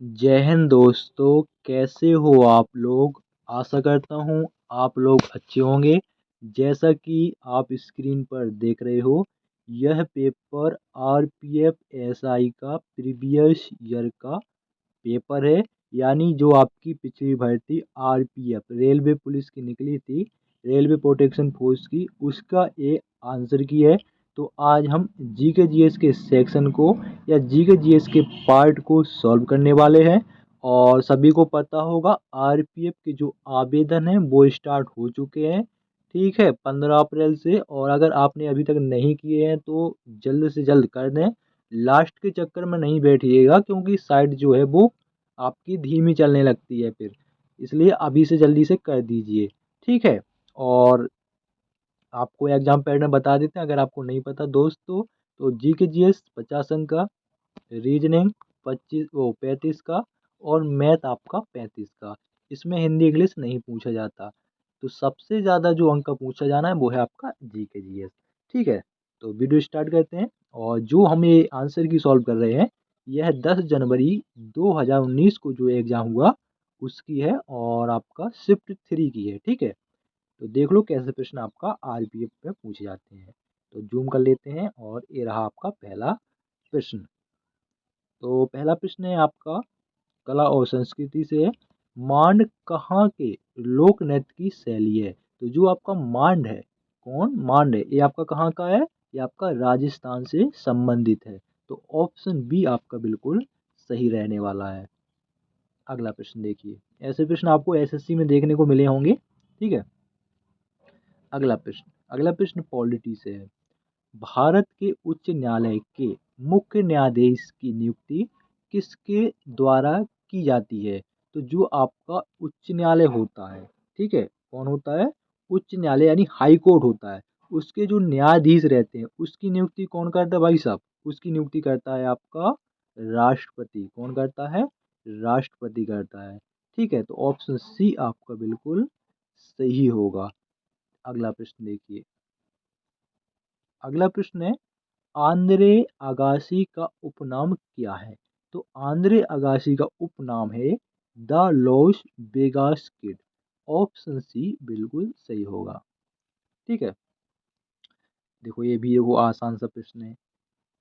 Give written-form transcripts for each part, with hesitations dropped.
जय हिंद दोस्तों, कैसे हो आप लोग। आशा करता हूँ आप लोग अच्छे होंगे। जैसा कि आप स्क्रीन पर देख रहे हो, यह पेपर आरपीएफ एसआई का प्रीवियस ईयर का पेपर है। यानी जो आपकी पिछली भर्ती आरपीएफ रेलवे पुलिस की निकली थी, रेलवे प्रोटेक्शन फोर्स की, उसका ये आंसर की है। तो आज हम जीके जीएस के सेक्शन को या जीके जीएस के पार्ट को सॉल्व करने वाले हैं। और सभी को पता होगा आरपीएफ के जो आवेदन है वो स्टार्ट हो चुके हैं। ठीक है, 15 अप्रैल से। और अगर आपने अभी तक नहीं किए हैं तो जल्द से जल्द कर दें। लास्ट के चक्कर में नहीं बैठिएगा, क्योंकि साइट जो है वो आपकी धीमी चलने लगती है फिर। इसलिए अभी से जल्दी से कर दीजिए। ठीक है। और आपको एग्जाम पैटर्न बता देते हैं अगर आपको नहीं पता दोस्तों। तो जी के जी एस 50 अंक का, रीजनिंग 35 का, और मैथ आपका 35 का। इसमें हिंदी इंग्लिश नहीं पूछा जाता। तो सबसे ज़्यादा जो अंक का पूछा जाना है वो है आपका जी के जी एस। ठीक है, तो वीडियो स्टार्ट करते हैं। और जो हम ये आंसर की सॉल्व कर रहे हैं, यह 10 जनवरी 2019 को जो एग्ज़ाम हुआ उसकी है, और आपका शिफ्ट 3 की है। ठीक है, तो देख लो कैसे प्रश्न आपका आरपीएफ पे पूछे जाते हैं। तो जूम कर लेते हैं, और ये रहा आपका पहला प्रश्न। तो पहला प्रश्न है आपका कला और संस्कृति से। मांड कहाँ के लोक नृत्य की शैली है। तो जो आपका मांड है, कौन मांड है, ये आपका कहाँ का है, ये आपका राजस्थान से संबंधित है। तो ऑप्शन बी आपका बिल्कुल सही रहने वाला है। अगला प्रश्न देखिए, ऐसे प्रश्न आपको एसएससी में देखने को मिले होंगे। ठीक है, अगला प्रश्न पॉलिटी से है। भारत के उच्च न्यायालय के मुख्य न्यायाधीश की नियुक्ति किसके द्वारा की जाती है। तो जो आपका उच्च न्यायालय होता है, ठीक है, कौन होता है, उच्च न्यायालय यानी हाई कोर्ट होता है, उसके जो न्यायाधीश रहते हैं उसकी नियुक्ति कौन करता है भाई साहब। उसकी नियुक्ति करता है आपका राष्ट्रपति। कौन करता है, राष्ट्रपति करता है। ठीक है, तो ऑप्शन सी आपका बिल्कुल सही होगा। अगला प्रश्न देखिए, अगला प्रश्न है आंद्रे अगासी का उपनाम क्या है। तो आंद्रे अगासी का उपनाम है the Las Vegas kid. Option C बिल्कुल सही होगा। ठीक है, देखो ये भी वो आसान सा प्रश्न है,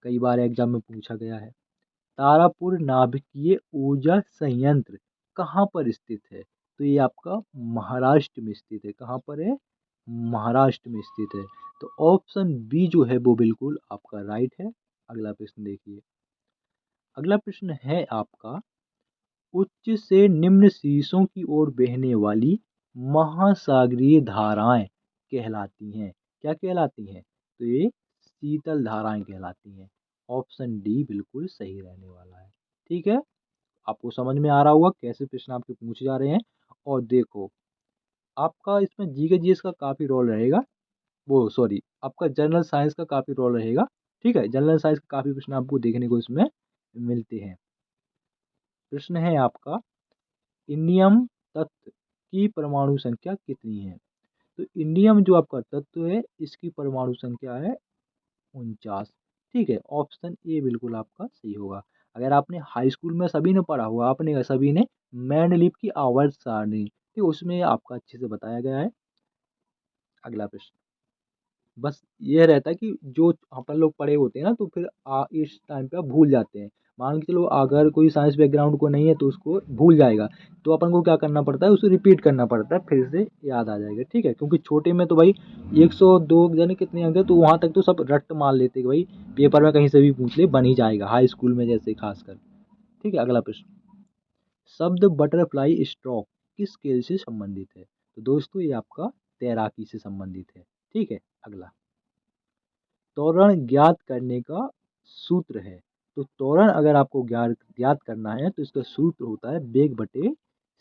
कई बार एग्जाम में पूछा गया है। तारापुर नाभिकीय ऊर्जा संयंत्र कहाँ पर स्थित है। तो ये आपका महाराष्ट्र में स्थित है। कहाँ पर है, महाराष्ट्र में स्थित है। तो ऑप्शन बी जो है वो बिल्कुल आपका राइट है। अगला प्रश्न देखिए, अगला प्रश्न है आपका उच्च से निम्न शीर्षों की ओर बहने वाली महासागरीय धाराएं कहलाती हैं। क्या कहलाती हैं, तो ये शीतल धाराएं कहलाती हैं। ऑप्शन डी बिल्कुल सही रहने वाला है। ठीक है, आपको समझ में आ रहा होगा कैसे प्रश्न आपके पूछे जा रहे हैं। और देखो, आपका इसमें जी के जीएस का काफ़ी रोल रहेगा। वो सॉरी, आपका जनरल साइंस का काफ़ी रोल रहेगा। ठीक है, जनरल साइंस का काफ़ी प्रश्न आपको देखने को इसमें मिलते हैं। प्रश्न है आपका इंडियम तत्व की परमाणु संख्या कितनी है। तो इंडियम जो आपका तत्व है इसकी परमाणु संख्या है 49। ठीक है, ऑप्शन ए बिल्कुल आपका सही होगा। अगर आपने हाई स्कूल में सभी ने पढ़ा हुआ, आपने सभी ने मैंडलीव की आवर्त सारणी, ठीक, उसमें आपका अच्छे से बताया गया है। अगला प्रश्न, बस ये रहता है कि जो अपन लोग पढ़े होते हैं ना, तो फिर इस टाइम पे आप भूल जाते हैं। मान के चलो अगर कोई साइंस बैकग्राउंड को नहीं है तो उसको भूल जाएगा। तो अपन को क्या करना पड़ता है, उसे रिपीट करना पड़ता है, फिर से याद आ जाएगा। ठीक है, क्योंकि छोटे में तो भाई 102 जाने कितने अंक है, तो वहाँ तक तो सब रट्ट मान लेते कि भाई पेपर में कहीं से भी पूछ ले बन ही जाएगा, हाई स्कूल में जैसे खासकर। ठीक है, अगला प्रश्न, शब्द बटरफ्लाई स्ट्रोक किस खेल से संबंधित है। तो दोस्तों ये आपका तैराकी से संबंधित है। ठीक है, अगला, त्वरण ज्ञात करने का सूत्र है। तो त्वरण अगर आपको ज्ञात करना है तो इसका सूत्र होता है वेग बटे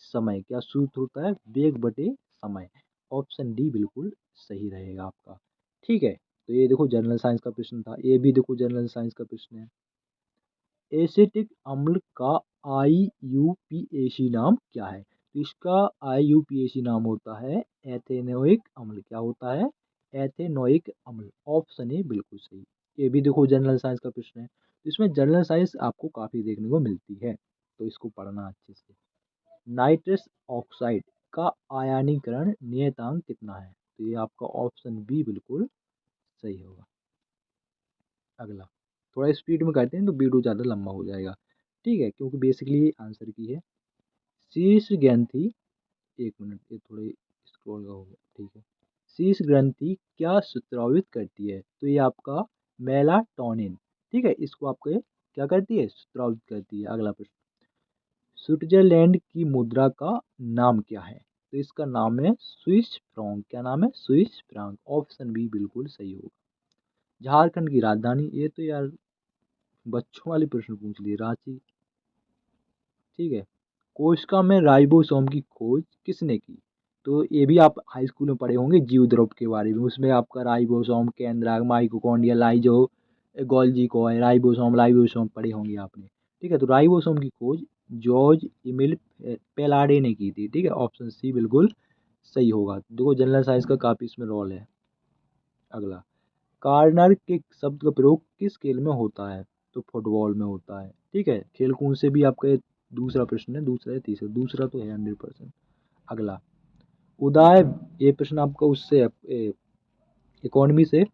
समय। क्या सूत्र होता है, वेग बटे समय। ऑप्शन डी बिल्कुल सही रहेगा आपका। ठीक है, तो ये देखो जनरल साइंस का प्रश्न था, ये भी देखो जनरल साइंस का प्रश्न है। एसिटिक अम्ल का IUPAC नाम क्या है। तो इसका IUPAC नाम होता है एथेनोइक अम्ल। क्या होता है, एथेनोइक अम्ल। ऑप्शन ए बिल्कुल सही। ये भी देखो जनरल साइंस का प्रश्न है, तो इसमें जनरल साइंस आपको काफ़ी देखने को मिलती है। तो इसको पढ़ना अच्छे से। नाइट्रस ऑक्साइड का आयनीकरण नियतांक कितना है? तो ये आपका ऑप्शन बी बिल्कुल सही होगा। अगला थोड़ा स्पीड में करते हैं तो वीडियो ज़्यादा लंबा हो जाएगा, ठीक है, क्योंकि बेसिकली आंसर की है। शीर्ष ग्रंथि, एक मिनट ये थोड़े स्क्रॉल का हो गया, ठीक है। शीर्ष ग्रंथि क्या स्रावित करती है? तो ये आपका मेलाटोनिन, ठीक है, इसको आपके क्या करती है? स्रावित करती है। अगला प्रश्न, स्विट्जरलैंड की मुद्रा का नाम क्या है? तो इसका नाम है स्विस फ्रांक। क्या नाम है? Swiss franc. ऑप्शन बी बिल्कुल सही होगा। झारखंड की राजधानी, ये तो यार बच्चों वाले प्रश्न पूछ लिए, रांची, ठीक है। कोशिका में राइबोसोम की खोज किसने की? तो ये भी आप हाई स्कूल में पढ़े होंगे जीवद्रव के बारे में, उसमें आपका राइबोसोम, केंद्रक, माइटोकॉन्ड्रिया, लाइजो, गोल्जी कॉय, राइबोसोम, लाइबोसोम पढ़े होंगे आपने, ठीक है। तो राइबोसोम की खोज जॉर्ज इमिल पेलाडे ने की थी, ठीक है। ऑप्शन सी बिल्कुल सही होगा। देखो जनरल साइंस का काफी इसमें रोल है। अगला, कार्नर के शब्द का प्रयोग किस खेल में होता है? तो फुटबॉल में होता है, ठीक है। खेल कूद से भी आपका दूसरा प्रश्न है, दूसरा है तीसरा, दूसरा तो है 100%। अगला, उदार, ये प्रश्न आपका उससे इकोनॉमी से,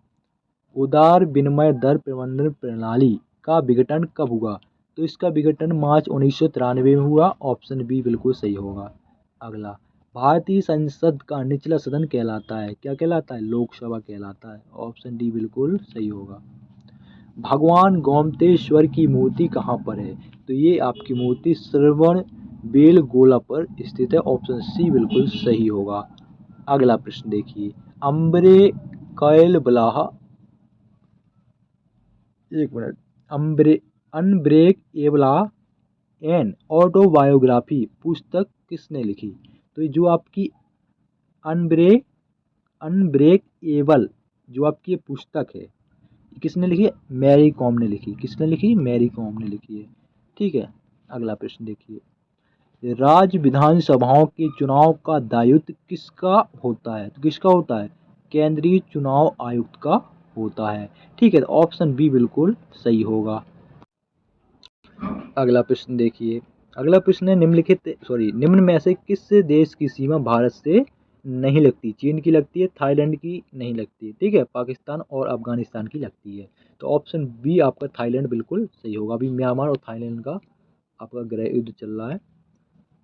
उदार विनिमय दर प्रबंधन प्रणाली का विघटन कब हुआ? तो इसका विघटन मार्च 1993 में हुआ। ऑप्शन बी बिल्कुल सही होगा। अगला, भारतीय संसद का निचला सदन कहलाता है, क्या कहलाता है? लोकसभा कहलाता है। ऑप्शन डी बिल्कुल सही होगा। भगवान गोमतेश्वर की मूर्ति कहाँ पर है? तो ये आपकी मूर्ति श्रवण बेलगोला पर स्थित है। ऑप्शन सी बिल्कुल सही होगा। अगला प्रश्न देखिए, अम्बरे कैल बलाह, एक मिनट, अम्ब्रे अनब्रेक एबला एन ऑटोबायोग्राफी पुस्तक किसने लिखी? तो ये जो आपकी अनब्रेक अनब्रेक एबल जो आपकी ये पुस्तक है, किसने लिखी है? मैरी कॉम ने लिखी। किसने लिखी? मैरी कॉम ने लिखी है, ठीक है। अगला प्रश्न देखिए, राज्य विधानसभाओं के चुनाव का दायित्व किसका होता है? तो किसका होता है? केंद्रीय चुनाव आयुक्त का होता है, ठीक है। ऑप्शन बी बिल्कुल सही होगा। अगला प्रश्न देखिए, अगला प्रश्न है, निम्न में से किस देश की सीमा भारत से नहीं लगती? चीन की लगती है, थाईलैंड की नहीं लगती, ठीक है, पाकिस्तान और अफगानिस्तान की लगती है। तो ऑप्शन बी आपका थाईलैंड बिल्कुल सही होगा। अभी म्यांमार और थाईलैंड का आपका गृह युद्ध चल रहा है।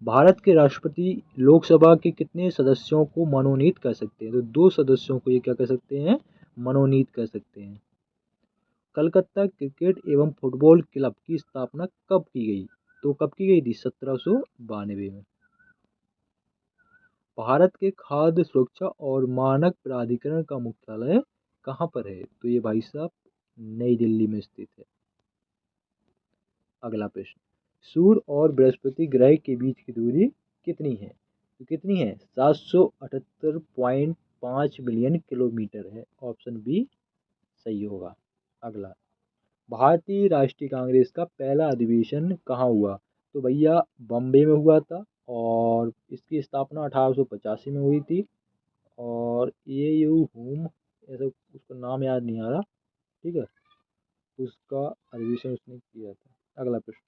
भारत के राष्ट्रपति लोकसभा के कितने सदस्यों को मनोनीत कर सकते हैं? तो 2 सदस्यों को ये क्या कर सकते हैं? मनोनीत कर सकते हैं। कलकत्ता क्रिकेट एवं फुटबॉल क्लब की स्थापना कब की गई? तो कब की गई थी? 1792 में। भारत के खाद्य सुरक्षा और मानक प्राधिकरण का मुख्यालय कहाँ पर है? तो ये भाई साहब नई दिल्ली में स्थित है। अगला प्रश्न, सूर्य और बृहस्पति ग्रह के बीच की दूरी कितनी है? तो कितनी है? 778.5 मिलियन किलोमीटर है। ऑप्शन बी सही होगा। अगला, भारतीय राष्ट्रीय कांग्रेस का पहला अधिवेशन कहाँ हुआ? तो भैया बॉम्बे में हुआ था, और इसकी स्थापना 1885 में हुई थी। और ए यू होम, ऐसा उसका नाम याद नहीं आ रहा, ठीक है, उसका अधिवेशन उसने किया था। अगला प्रश्न,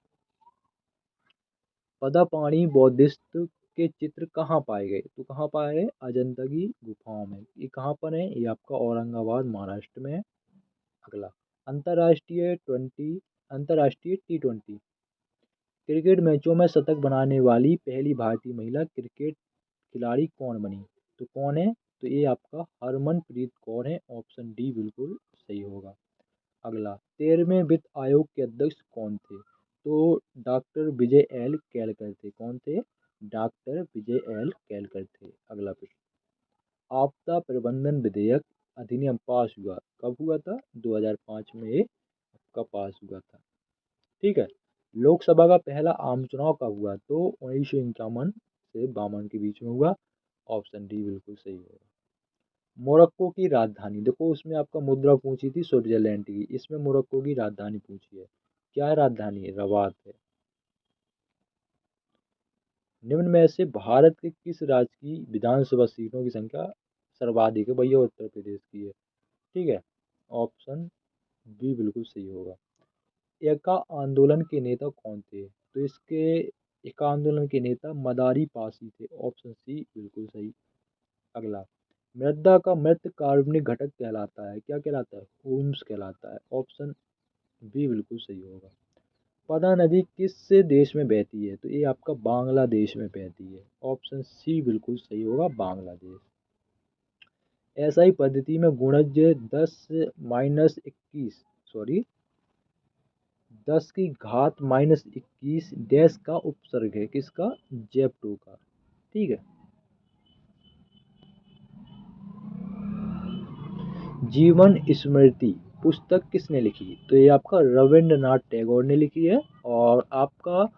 पदापाणि बौद्धिस्ट के चित्र कहाँ पाए गए? तो कहाँ पाए गए? अजंता की गुफाओं में। ये कहाँ पर है? ये आपका औरंगाबाद महाराष्ट्र में है। अगला, अंतर्राष्ट्रीय ट्वेंटी अंतर्राष्ट्रीय T20 क्रिकेट मैचों में शतक बनाने वाली पहली भारतीय महिला क्रिकेट खिलाड़ी कौन बनी? तो कौन है? तो ये आपका हरमनप्रीत कौर है। ऑप्शन डी बिल्कुल सही होगा। अगला, 13वें वित्त आयोग के अध्यक्ष कौन थे? तो डॉक्टर विजय एल केलकर थे। कौन थे? डॉक्टर विजय एल केलकर थे। अगला प्रश्न, आपदा प्रबंधन विधेयक अधिनियम पास हुआ कब हुआ था? 2005 में ये आपका पास हुआ था, ठीक है। लोकसभा का पहला आम चुनाव कब हुआ? तो 1951 से 52 के बीच में हुआ। ऑप्शन डी बिल्कुल सही होगा। मोरक्को की राजधानी, देखो उसमें आपका मुद्रा पूछी थी स्विट्जरलैंड की, इसमें मोरक्को की राजधानी पूछी है। क्या है राजधानी? है रबात है। निम्न में से भारत के किस राज्य की विधानसभा सीटों की संख्या सर्वाधिक है? भैया उत्तर प्रदेश की है, ठीक है। ऑप्शन बी बिल्कुल सही होगा। एका आंदोलन के नेता कौन थे? तो इसके एका आंदोलन के नेता मदारी पासी थे। ऑप्शन सी बिल्कुल सही। अगला, मृदा का मृत कार्बनिक घटक कहलाता है, क्या कहलाता है? ह्यूमस कहलाता है। ऑप्शन बी बिल्कुल सही होगा। पद्मा नदी किस देश में बहती है? तो ये आपका बांग्लादेश में बहती है। ऑप्शन सी बिल्कुल सही होगा, बांग्लादेश। एसआई पद्धति में गुणज 10 की घात -21 डैश का उपसर्ग है, किसका? जेप्टो का। ठीक है। जीवन स्मृति पुस्तक किसने लिखी? तो ये आपका रविंद्रनाथ टैगोर ने लिखी है। और आपका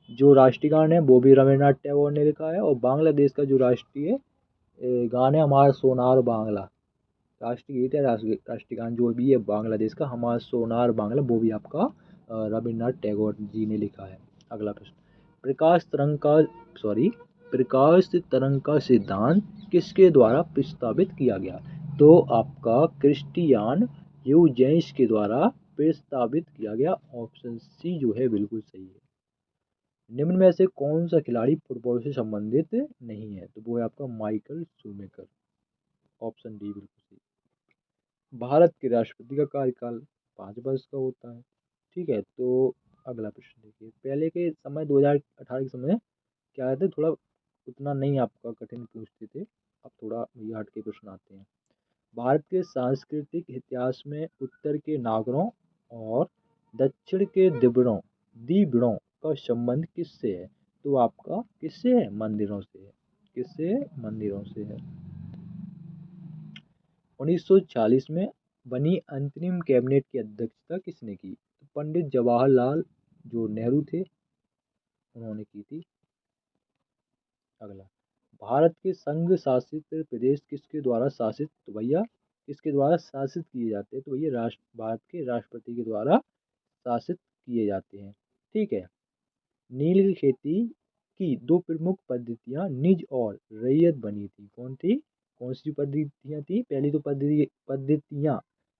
जो राष्ट्रीय गान है वो भी रविंद्रनाथ टैगोर ने लिखा है। और बांग्लादेश का जो राष्ट्रीय गान है हमारा सोनार बांग्ला, राष्ट्रीय गीत है, राष्ट्रीय गान जो भी है बांग्लादेश का हमारा सोनार बांग्ला, वो भी आपका रविंद्रनाथ टैगोर जी ने लिखा है। अगला प्रश्न, प्रकाश तरंग का सिद्धांत किसके द्वारा प्रस्तावित किया गया? तो आपका क्रिस्टियान ह्यूजेंस के द्वारा प्रस्तावित किया गया। ऑप्शन सी जो है बिल्कुल सही है। निम्न में से कौन सा खिलाड़ी फुटबॉल से संबंधित नहीं है? तो वो है आपका माइकल शूमेकर। ऑप्शन डी बिल्कुल सही। भारत के राष्ट्रपति का कार्यकाल 5 वर्ष का होता है। ठीक है। तो अगला प्रश्न देखिए, पहले के समय 2018 के समय क्या रहते, थोड़ा उतना नहीं आपका कठिन पूछते थे, अब थोड़ा ये हट के प्रश्न आते हैं। भारत के सांस्कृतिक इतिहास में उत्तर के नागरों और दक्षिण के द्रविड़ों का संबंध किससे है? तो आपका किससे है? मंदिरों से है। किससे है? मंदिरों से है। 1940 में बनी अंतरिम कैबिनेट की अध्यक्षता किसने की? तो पंडित जवाहरलाल जो नेहरू थे उन्होंने की थी। अगला, भारत के संघ शासित प्रदेश किसके द्वारा शासित? तो भैया किसके द्वारा शासित किए जाते हैं? तो भैया भारत के राष्ट्रपति के द्वारा शासित किए जाते हैं। ठीक है। नील की खेती की दो प्रमुख पद्धतियां निज और रैयत बनी थी, कौन थी? कौन सी पद्धतियां थी? पहली तो पद्धतियां,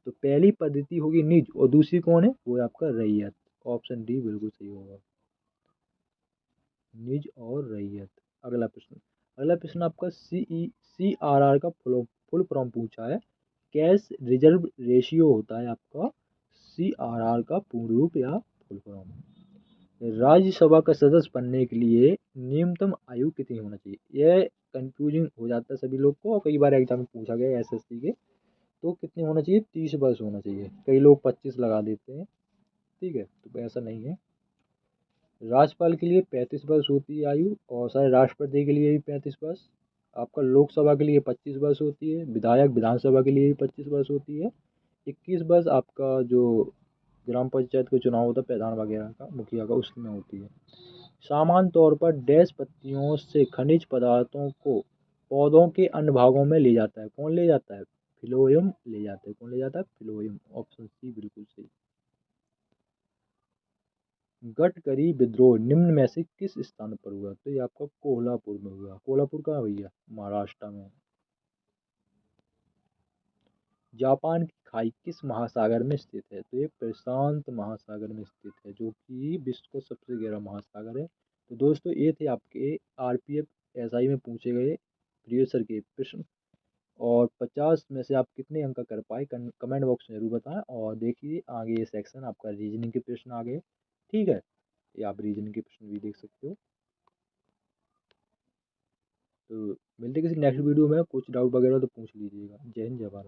तो पहली पद्धति होगी निज और दूसरी कौन है? वो है आपका रैयत। ऑप्शन डी बिल्कुल सही होगा, निज और रैयत। अगला प्रश्न आपका CRR का फुल फॉर्म पूछा है। कैश रिजर्व रेशियो होता है आपका CRR का पूर्ण रूप या फुल फॉर्म। राज्यसभा का सदस्य बनने के लिए न्यूनतम आयु कितनी होना चाहिए? यह कंफ्यूजिंग हो जाता है सभी लोग को, और कई बार एग्जाम में पूछा गया है SSC के। तो कितने होना चाहिए? 30 वर्ष होना चाहिए। कई लोग 25 लगा देते हैं। ठीक है, तो ऐसा नहीं है। राज्यपाल के लिए 35 वर्ष होती है आयु, और सारे राष्ट्रपति के लिए भी 35 वर्ष। आपका लोकसभा के लिए 25 वर्ष होती है, विधानसभा के लिए भी 25 वर्ष होती है। 21 वर्ष आपका जो ग्राम पंचायत का चुनाव होता है प्रधान वगैरह का, मुखिया का, उसमें होती है। सामान्य तौर पर डैश पत्तियों से खनिज पदार्थों को पौधों के अन्य भागों में ले जाता है, कौन ले जाता है? फिलोएम ले जाता है। कौन ले जाता है? फिलोएम। ऑप्शन सी बिल्कुल सही। गडकरी विद्रोह निम्न में से किस स्थान पर हुआ? तो ये आपका कोल्हापुर में हुआ। कोल्हापुर कहाँ भैया? महाराष्ट्र में। जापान की खाई किस महासागर में स्थित है? तो ये प्रशांत महासागर में स्थित है, जो कि विश्व का सबसे गहरा महासागर है। तो दोस्तों ये थे आपके RPF SI में पूछे गए प्रीवियस ईयर के प्रश्न। और 50 में से आप कितने अंक कर पाए कमेंट बॉक्स में जरूर बताएं। और देखिए आगे ये सेक्शन आपका रीजनिंग के प्रश्न आ गए। ठीक है, ये आप रीजनिंग के प्रश्न भी देख सकते हो। तो मिलते किसी नेक्स्ट वीडियो में। कुछ डाउट वगैरह तो पूछ लीजिएगा। जय हिंद, जय भारत।